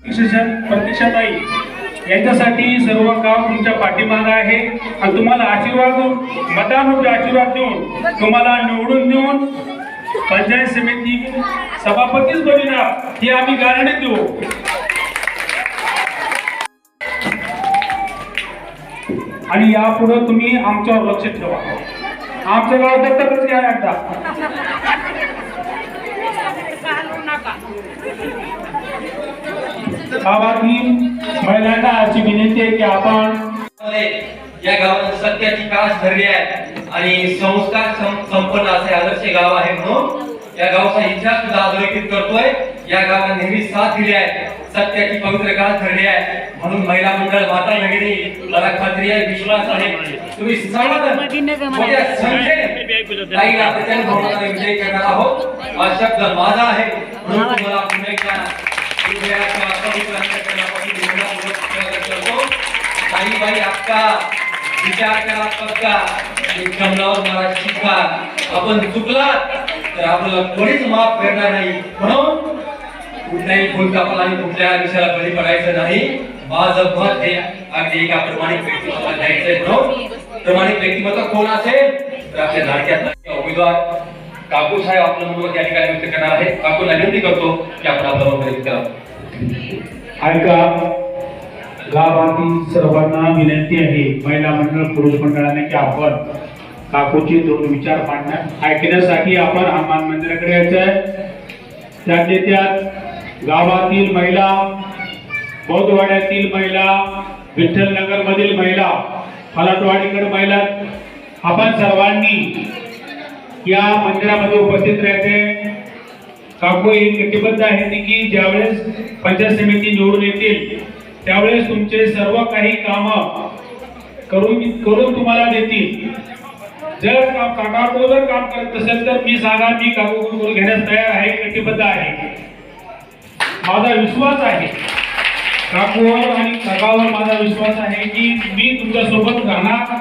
प्रतीक्षाताई यांच्यासाठी सर्व गाव तुमच्या पाठीमागे आहे आणि तुम्हाला आशीर्वाद मतानुसार आशीर्वाद देऊन तुम्हाला निवडून देऊन पंचायत समिती सभापतीच बनविणार ही आम्ही गॅरंटी देऊ। आणि यापुढे तुम्ही आमच्यावर लक्ष ठेवा। आमचं गाव दत्तकच घ्या एकदा। गावातील महिलांना अशी विनंती आहे की आपण या गावात सत्याची कास धरली आहे आणि संस्कार संपन्न असे आदर्श गाव आहे म्हणून या गावाचा इतिहास सुद्धा अधोरेखित करतोय। या गावाने नेहमी साथ दिली आहे, सत्याची पवित्र कास धरली आहे म्हणून महिला मंडळ माता भगिनी मला खात्री आहे विश्वास आहे तुम्ही सर्वजण मोठ्या संख्येने ताईला प्रचंड बहुमताने विजयी करणार आहोत। हा शब्द माझा आहे म्हणून तुम्हाला पुन्हा एकदा बाई आपका विचार करा पक्का कमलावर मला शिका आपण चुकला तर आपल्याला कोणीच माफ करणार नाही म्हणून कुठल्याही भूल कापाला आणि कुठल्या विषयाला बळी पडायचं नाही। माझं मत हे अगदी एका प्रमाणित व्यक्तिमत्वाला द्यायचंय म्हणून प्रमाणित व्यक्तिमत्व कोण असेल तर आपल्या लाडक्या उमेदवार काकू साहेब आपलं मनोगत या ठिकाणी व्यक्त करणार आहे। काकूला विनंती करतो की आपण आपलं मनोगत व्यक्त करा। ऐका गावातील सर्वांना विनंती आहे महिला मंडळ पुरुष मंडळाने की आपण काकूचे दोन विचार ऐकण्यासाठी आपण हनुमान मंदिराकडे यायचं आहे। त्यातले त्यात गावातील महिला, बौद्धवाड्यातील महिला, विठ्ठलनगर मधील महिला, फलाटवाडीकडे महिला आपण सर्वांनी या मंदिरामध्ये उपस्थित राहायचे। काकू ही कटिबद्ध आहे की ज्यावेळेस पंचायत समिती निवडून येतील त्यावेळेस तुमचे सर्व काही काम करून तुम्हाला देतील। जर काकू जर काम करत असेल तर मी सांगा मी काकू घेण्यास तयार आहे, कटिबद्ध आहे। माझा विश्वास आहे काकूवर आणि काकावर माझा विश्वास आहे की मी तुमच्या सोबत राहणार,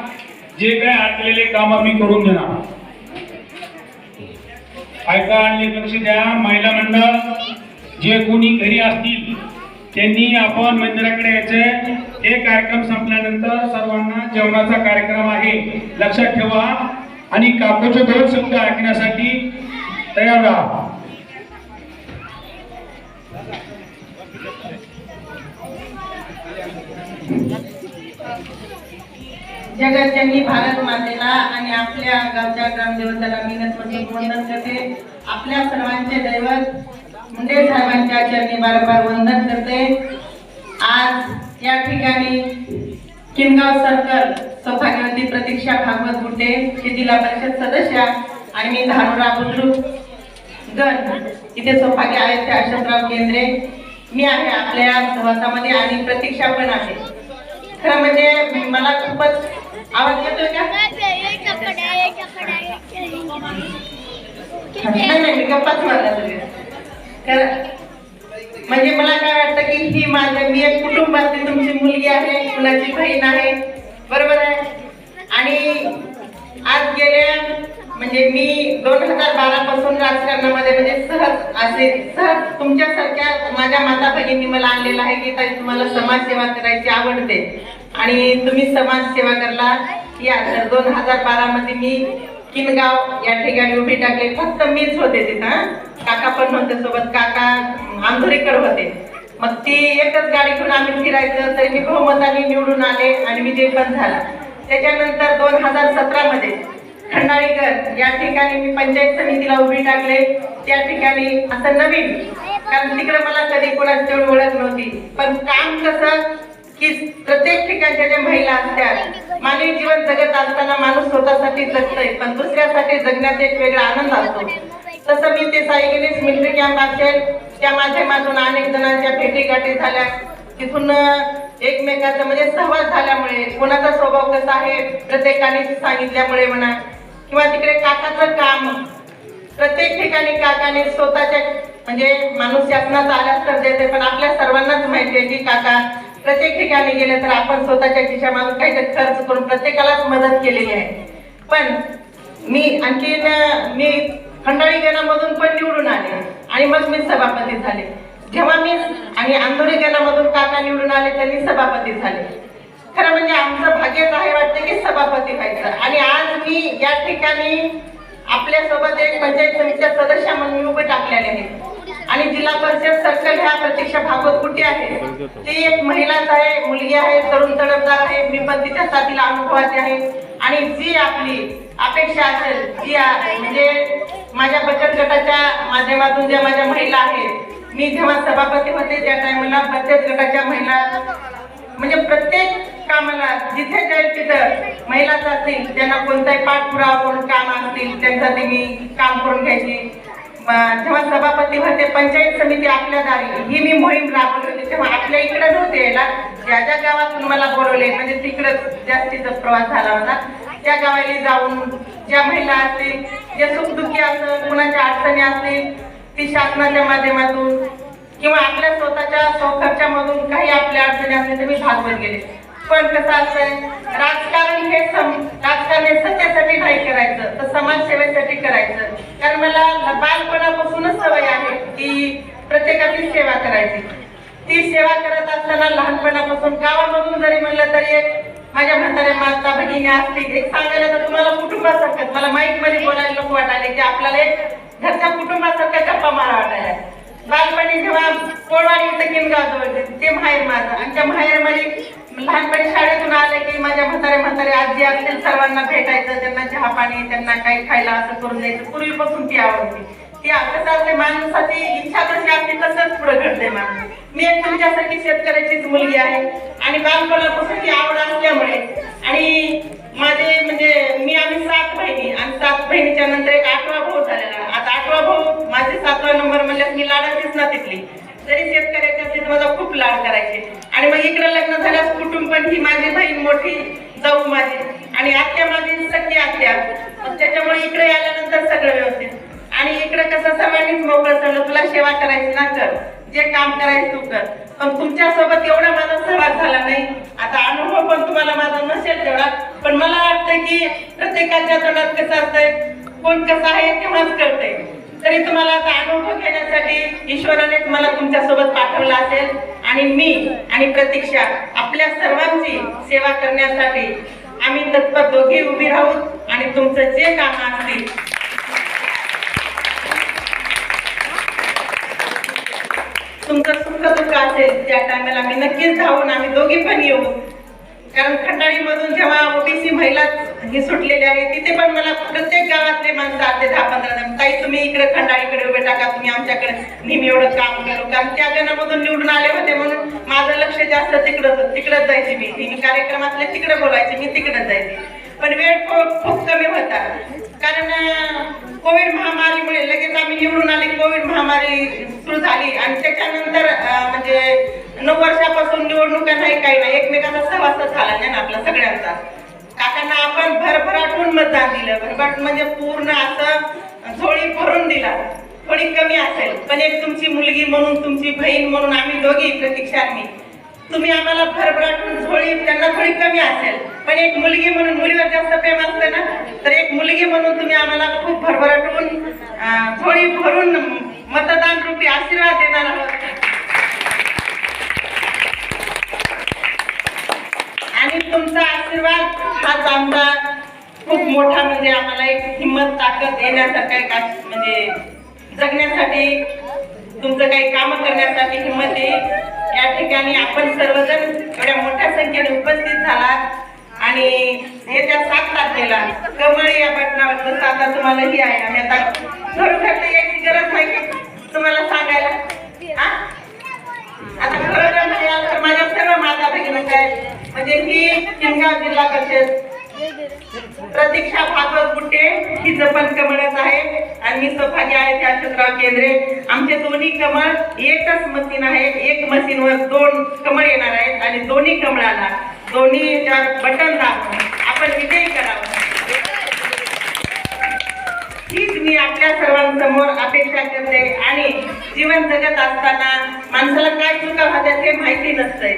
जे काय अडकलेले काम मी करून देणार। ऐका आणि लक्ष द्या महिला मंडळ जे कोणी घरी असतील त्यांनी आपण मंदिराकडे यायचे। हे कार्यक्रम संपल्यानंतर सर्वांना जेवणाचा कार्यक्रम आहे, लक्षात ठेवा आणि काकूचे दोन शब्द ऐकण्यासाठी तयार राहा। जगतजननी भारत मातेला आणि आपल्या गावच्या ग्रामदेवताला मी वंदन करते। आपल्या सर्वांचे दैवत मुंडे साहेबांच्या चरणी बारंबार वंदन करते। आज या ठिकाणी किनगाव सर्कल सौभाग्यवती प्रतीक्षा भागवत गुड्डे हे जिल्हा परिषद सदस्य आणि मी धानोरा बुद्रुक गण इथे सौभाग्य आयुक्त अशोकराव केंद्रे मी आहे आपल्या सहवासामध्ये आणि प्रतीक्षा पण आहे। खरं म्हणजे मला खूपच आवाज येतोय का? नाही गप्पाच मारला खरं म्हणजे मला काय वाटतं की ही मी एक कुटुंबातली तुमची मुलगी आहे, मुलाची बहीण आहे, बरोबर आहे। आणि आज गेले म्हणजे मी 2012 पासून राजकारणामध्ये म्हणजे सहज तुमच्यासारख्या माझ्या माता भगिनी मला आणलेलं आहे की ताई तुम्हाला समाजसेवा करायची आवडते आणि तुम्ही समाजसेवा करला। या 2012 मध्ये मी किनगाव या ठिकाणी उभी टाकले, फक्त मीच होते तिथं, काका पण होते सोबत, काका आंधोरीकर होते। मग ती एकच गाडी घेऊन आम्ही फिरायचं तरी मी बहुमताने निवडून आले आणि विजय पण झाला। त्याच्यानंतर 2017 मध्ये खंडाळीकर या ठिकाणी मी पंचायत समितीला उभी टाकले। त्या ठिकाणी असं नवीन, कारण तिकडे मला कधी कोणाची तेवढी ओळख नव्हती, पण काम कसं की प्रत्येक ठिकाणच्या ज्या महिला असतात मानवी जीवन जगत असताना माणूस स्वतःसाठी जगतोय पण दुसऱ्यासाठी जगण्यात एक वेगळा आनंद असतो। तसं मी ते सायगिनीस मिलिटरी कॅम्प असेल त्या माध्यमातून अनेक जणांच्या भेटीगाठी झाल्या, तिथून एकमेकांचा म्हणजे सहवास झाल्यामुळे कोणाचा स्वभाव कसा आहे प्रत्येकाने सांगितल्यामुळे म्हणा किंवा तिकडे काकाचं काम प्रत्येक ठिकाणी काकाने स्वतःच्या म्हणजे माणूस शासनाचा आल्यास तर देते, पण आपल्या सर्वांनाच माहिती आहे की काका प्रत्येक ठिकाणी गेले तर आपण स्वतःच्या खिशामागून काहीतरी खर्च करून प्रत्येकालाच मदत केलेली आहे। पण मी खंडाळी गणामधून पण निवडून आले आणि मग मी सभापती झाले। जेव्हा मी आणि अंधोरी गणामधून काका निवडून आले त्यांनी सभापती झाले. खरं म्हणजे आमचं भाग्यच आहे वाटतं की सभापती व्हायचं. आणि आज मी या ठिकाणी आपल्यासोबत एक पंचायत समितीच्या सदस्य म्हणून मी उभे टाकलेले आहे. आणि जिल्हा परिषद सर्कल ह्या प्रतीक्षा भागवत कुठे आहे, ती एक महिलाच आहे, मुलगी आहे, तरुण तडफदार आहे. मी पण तिच्या साथीला अनुभवाची आहे. आणि जी आपली अपेक्षा असेल, जी म्हणजे माझ्या बचत गटाच्या माध्यमातून ज्या माझ्या महिला आहेत, मी जेव्हा सभापती होते त्या टायमाला बचत गटाच्या महिला म्हणजे प्रत्येक कामाला जिथे जाईल तिथं महिलाच असतील, त्यांना कोणताही पाठपुरावा करून काम असतील त्यांसाठी मी काम करून घ्यायची. जेव्हा सभापती होते पंचायत समिती आपल्या दारी ही मी मोहीम राबवली होती. तेव्हा आपल्या इकडे नव्हते यायला, ज्या ज्या गावातून मला बोलवले म्हणजे तिकडं जास्तीचा प्रवास झाला होता. त्या गावाला जाऊन ज्या महिला असतील, जे सुखदुःखी असतील, कुणाच्या अडचणी असतील, ती शासनाच्या माध्यमातून किंवा आपल्या स्वतःच्या खर्चामधून काही आपल्या अडचणी असतील तर मी भागवत गेले. पण कसं असतंय, राजकारण हे राजकारण हे सत्यासाठी नाही करायचं तर समाजसेवेसाठी करायचं. कारण मला बालपणापासूनच सवय आहे की प्रत्येकाची सेवा करायची. ती सेवा करत असताना लहानपणापासून गावामधून जरी म्हणलं तरी एक माझ्या म्हाताऱ्या माता भगिनी असतील, एक सांगायला तर तुम्हाला कुटुंबासारखं, मला माईक मध्ये बोलायला नको वाटायला की आपल्याला एक घरच्या कुटुंबासारखं गप्पा मारा वाटायला. बालपणी जेव्हा कोळवाडी इथं किनगाव जवळ ते माहेर माझं, आणि त्या माहेरमध्ये लहानपणी शाळेतून आले की माझ्या म्हातारे आजी असतील सर्वांना भेटायचं, त्यांना चहा पाणी, त्यांना काही खायला असं करून द्यायचं. पूर्वीपासून ती आवडते. ती कसं असते, माणसाची इच्छा कशी असते तसंच पुढे घडते माणूस. मी एक तुमच्यासारखी शेतकऱ्याचीच मुलगी आहे आणि बालपणापासून ती आवड असल्यामुळे आणि माझे म्हणजे आम्ही 7 बहिणी आणि 7 बहिणीच्या नंतर एक 8वा भाऊ झालेला. आता 8वा भाऊ माझे 7वा नंबर म्हणजे मी लाडाचीच ना तिथली, तरी शेतकऱ्याच्या तिथे मला खूप लाड करायचे. आणि मग इकडे लग्न झाल्यास कुटुंब पण ही माझी बहीण मोठी जाऊ माझी आणि आत्या माझी सख्खी आत्या, त्याच्यामुळे इकडे आल्यानंतर सगळं व्यवस्थित. आणि इकडे कसं सर्वांनीच मोकळं चाललं, तुला सेवा करायची ना कर, जे काम करायचं तू कर. पण तुमच्या सोबत एवढा माझा सहवास झाला नाही. आता अनुभव पण तुम्हाला माझा नसेल तेवढा, पण मला वाटतं की प्रत्येकाच्या तोंडात कसं असतंय, कोण कसं आहे तेव्हाच कळतंय. तरी तुम्हाला आता अनुभव घेण्यासाठी ईश्वरानेच मला तुमच्या सोबत पाठवलं असेल आणि मी आणि प्रतीक्षा आपल्या सर्वांची सेवा करण्यासाठी आम्ही तत्पर दोघे उभी राहू आणि तुमचं जे काम असतील तुमचं सुख दुःख असेल त्या टायमाला मी नक्कीच धावून आम्ही दोघी पण येऊ. कारण खंडाळी मधून जेव्हा ओबीसी महिला हे सुटलेले आहे तिथे पण मला प्रत्येक गावातले माणसं आले 10-15 जण, ताई तुम्ही इकडे खंडाळीकडे उभे टाका, तुम्ही आमच्याकडे नेहमी एवढं काम केलं. कारण त्या गणामधून निवडून आले होते म्हणून माझं लक्ष जास्त तिकडच जायचे. मी कार्यक्रमातले तिकडे बोलायचे, मी तिकडेच जायचे. पण वेळ खूप कमी होता कारण कोविड महामारीमुळे लगेच आम्ही निवडून आले. कोविड महामारी सुरू झाली आणि त्याच्यानंतर म्हणजे 9 वर्षापासून निवडणुका नाही, काही नाही, एकमेकांचा सहवास झाला नाही ना आपला सगळ्यांचा. काकांना आपण भरभराटून मतदान दिलं, भरभराट म्हणजे पूर्ण असं झोळी भरून दिला. थोडी कमी असेल पण एक तुमची मुलगी म्हणून, तुमची बहीण म्हणून आम्ही दोघी प्रतीक्षा मी, तुम्ही आम्हाला भरभराटून झोळी, त्यांना थोडी कमी असेल पण एक मुलगी म्हणून, मुलीवर जास्त प्रेम असतं ना, तर एक मुलगी म्हणून तुम्ही आम्हाला खूप भरभराटून झोळी भरून मतदान रूपी आशीर्वाद देणार आहोत. आणि तुमचा आशीर्वाद हाच आमचा खूप मोठा म्हणजे आम्हाला एक हिंमत ताकद येण्यासारखं एक म्हणजे जगण्यासाठी, तुमचं काही काम करण्यासाठी हिंमत येईल. या ठिकाणी आपण सर्वजण एवढ्या मोठ्या संख्येने उपस्थित झालात आणि येत्या 7 तारखेला कमळ या बटनावर जसं आता तुम्हाला ही आहे, आम्ही आता खरोखर याची गरज नाही तुम्हाला सांगायला. आता खरं म्हणाल तर माझ्या सर्व माता भगिनींच्या म्हणजे ही किनगाव जिल्हा परिषद प्रतीक्षा भागवत गुट्टे ही जपन कमळच आहे आणि मी सौभाग्य आहे त्या अशोकराव केंद्रे. आमचे दोन्ही कमळ एकच मशीन आहे, एक मशीनवर 2 कमळ येणार आहेत आणि दोन्ही कमळाला दोन्ही बटन दाबून आपण विजयी करावं हीच मी आपल्या सर्वांसमोर अपेक्षा करते. आणि जीवन जगत असताना माणसाला काय चुका होत्या हे माहिती नसतंय.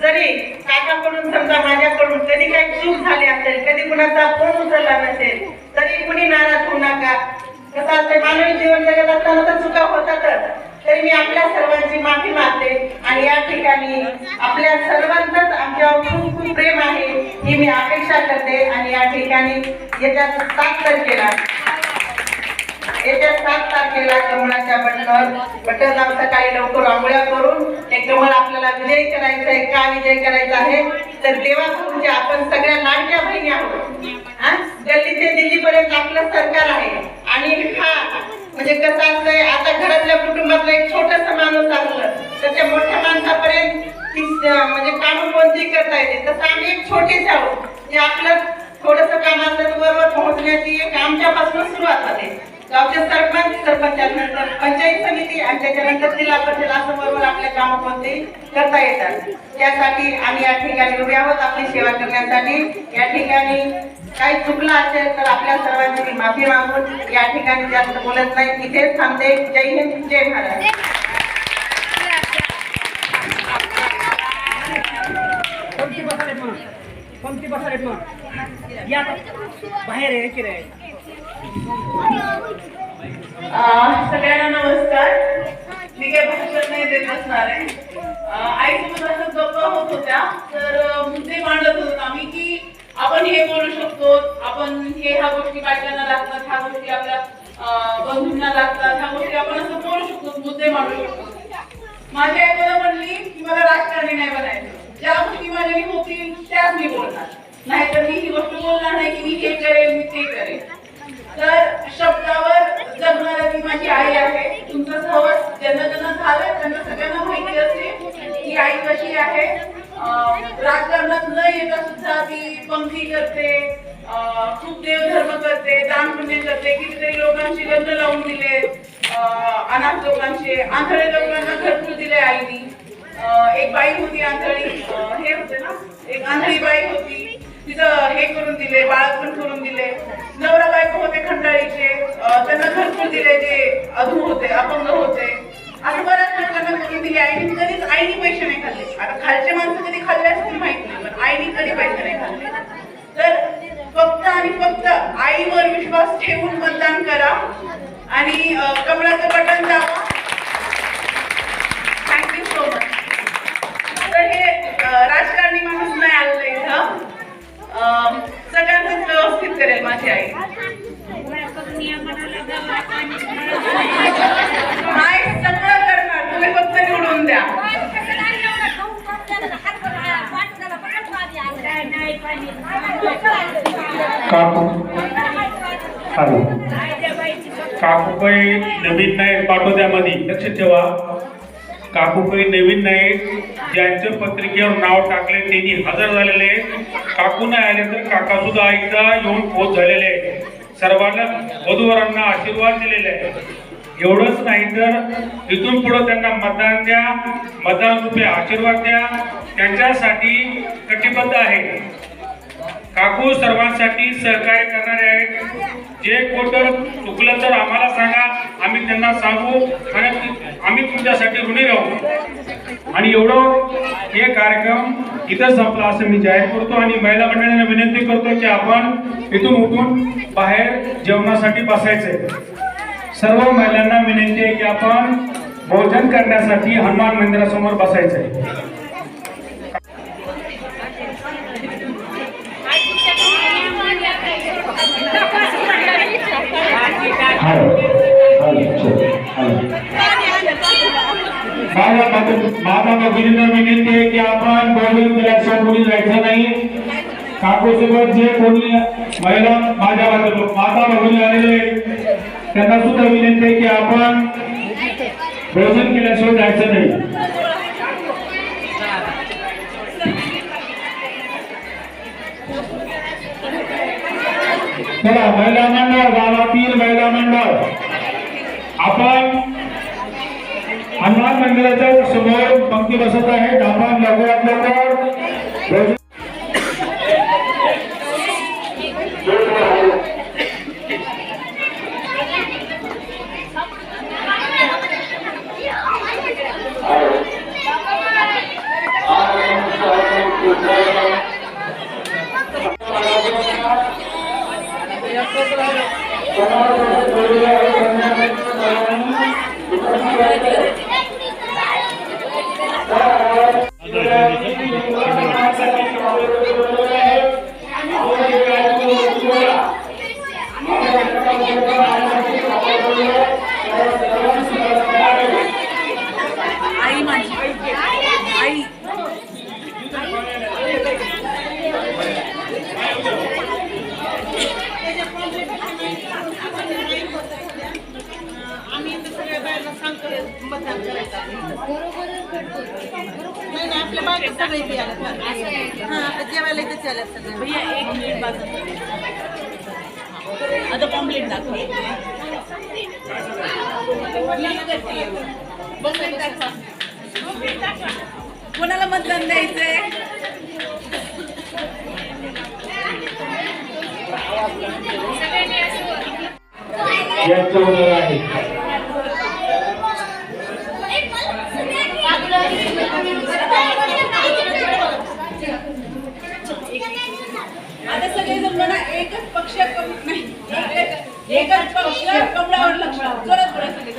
जरी काकाकडून समजा माझ्याकडून कधी काही चूक झाली असेल, कधी कुणाचा फोन उचलला नसेल तरी कुणी नाराज होऊ नका. कसं असतं मानवी जीवन जगत असताना तर चुका होतातच, तरी मी आपल्या सर्वांची माफी मागते आणि या ठिकाणी आपल्या सर्वांचंच आमच्यावर खूप खूप प्रेम आहे ही मी अपेक्षा करते आणि या ठिकाणी येत्या 7 तारखेला कमळाच्या बटनावर सकाळी लवकर आंघोळ्या करून हे कमळ आपल्याला विजय करायचं आहे. का विजय करायचा आहे तर देवाचे आपण सगळ्या लाडक्या बहिणी आहोत. गल्ली ते दिल्लीपर्यंत आपलं सरकार आहे आणि हा म्हणजे कसं असतंय आता घरातल्या कुटुंबातलं एक छोटस माणूस असलं तर त्या मोठ्या माणसापर्यंत म्हणजे काम कोणती करता येते तसं आम्ही एक छोटेच आहोत जे आपलं थोडस काम असलं बरोबर पोहोचण्याची एक आमच्यापासून सुरुवात होते. गावचे सरपंचानंतर पंचायत समिती आणि त्याच्यानंतर जिल्हा परिषद असं बरोबर आपल्या काम कोणते करता येतात. त्यासाठी आम्ही या ठिकाणी उभे आहोत आपली सेवा करण्यासाठी. या ठिकाणी काही चुकलं असेल तर आपल्या सर्वांची मी माफी मागून या ठिकाणी जास्त बोलत नाही इथेच थांबते. जय हिंद जय महाराज. सगळ्यांना नमस्कार. मी काही भाषण नाही देत असणार आहे. आईसोबत असं गप्पा होत होत्या तर मुद्दे मांडत होतो आम्ही की आपण हे बोलू शकतो, आपण ह्या गोष्टी बायकांना लागतात, ह्या गोष्टी आपल्या बंधूंना लागतात, ह्या गोष्टी आपण असं बोलू शकतो, मुद्दे मांडू शकतो. माझी आई मला म्हणली की मला राजकारणी नाही बनायचं, ज्या गोष्टी माझ्याने होतील त्याच मी बोलणार, नाहीतर मी ही गोष्ट बोलणार नाही की मी हे करेल मी ते करेल. तर शब्दावर जगणारी ती माझी आई आहे. तुमचं सहवास ज्यांना ज्यांना झालं त्यांना सगळ्यांना माहिती असेल की आई कशी आहे. राजकारणात न येता सुद्धा ती पंक्ती करते, खूप देवधर्म करते, दान पुण्य करते, कितीतरी लोकांची लग्न लावून दिले, अनाथ लोकांचे, आंधळे लोकांना घरकुल दिले आईनी. एक बाई होती आंधळी, हे होते ना, एक आंधळी बाई होती, तिचं हे करून दिले, बाळपण करून दिले. नवरा बायको होते खंडाळीचे, त्यांना घरकुल दिले जे अधू होते, अपंग होते. असं बऱ्याच लोकांना करून दिली आईने. कधीच आईने पैसे नाही खाल्ले. आता खालचे माणसं कधी खाल्ले असतील माहित नाही, पण आईने कधी पैसे नाही खाल्ले. तर फक्त आणि फक्त आईवर विश्वास ठेवून मतदान करा आणि कमळाचं बटन दाबा. Thank you so much. तर हे राजकारणी माणूस नाही आलेलं इथं, सगळ्यांच व्यवस्थित करेल माझी आई. आई सगळं करणार, तुम्ही फक्त निवडून द्या. काकूबाई नवीन नाही पाठवत्यामध्ये लक्ष ठेवा. काकूबाई नवीन नाही, ज्यांच्या पत्रिकेवर नाव टाकले त्यांनी हजर झालेले. काकू नाही आले तर काका सुद्धा एकदा येऊन पोच झालेले. सर्वांना वधूवरांना आशीर्वाद दिलेले आहे. एवढंच नाही तर इथून पुढे त्यांना मतदान द्या, मतदान रूपे आशीर्वाद द्या. त्यांच्यासाठी कटिबद्ध आहे. काकू सर्वांसाठी सहकार्य करणारे आहेत. जे कोटर चुकलं तर आम्हाला सांगा, आम्ही त्यांना सांगू आणि आम्ही तुमच्यासाठी ऋणी राहू. आणि एवढं हे कार्यक्रम इथं संपला असं मी जाहीर करतो आणि महिला मंडळांना विनंती करतो की आपण इथून उठून बाहेर जेवणासाठी बसायचंय. सर्व महिलांना विनंती आहे की आपण भोजन करण्यासाठी हनुमान मंदिरासमोर बसायचंय. माझा भगिनींना विनंती आहे की आपण भोजन केल्याशिवाय कोणी जायचं नाही. काकूसोबत जे कोणी महिला माझ्या माता भगिनी आलेले त्यांना सुद्धा विनंती आहे की आपण भोजन केल्याशिवाय जायचं नाही. चला महिला मंडळ, गावातील महिला मंडळ आपण हनुमान मंदिराच्या समोर पंक्ती बसत आहे. आपण लवकरात लवकर Terima kasih. आम्ही इथं सगळ्या बायांना सांगतो मतदान करायचं. नाही नाही आपल्या बायका सगळे इथे आल्यात. हां आता जेवायला इथेच आल्यात सगळे. भैया एक मिनिट बाजू आता पॉम्पलेट दाखव. कोणाला मतदान द्यायचंय? यांचं उदर आहे. आता सगळेजण म्हणा एकच पक्ष नाही एकच पक्ष कमळावर लक्ष जोरात बोला सगळे.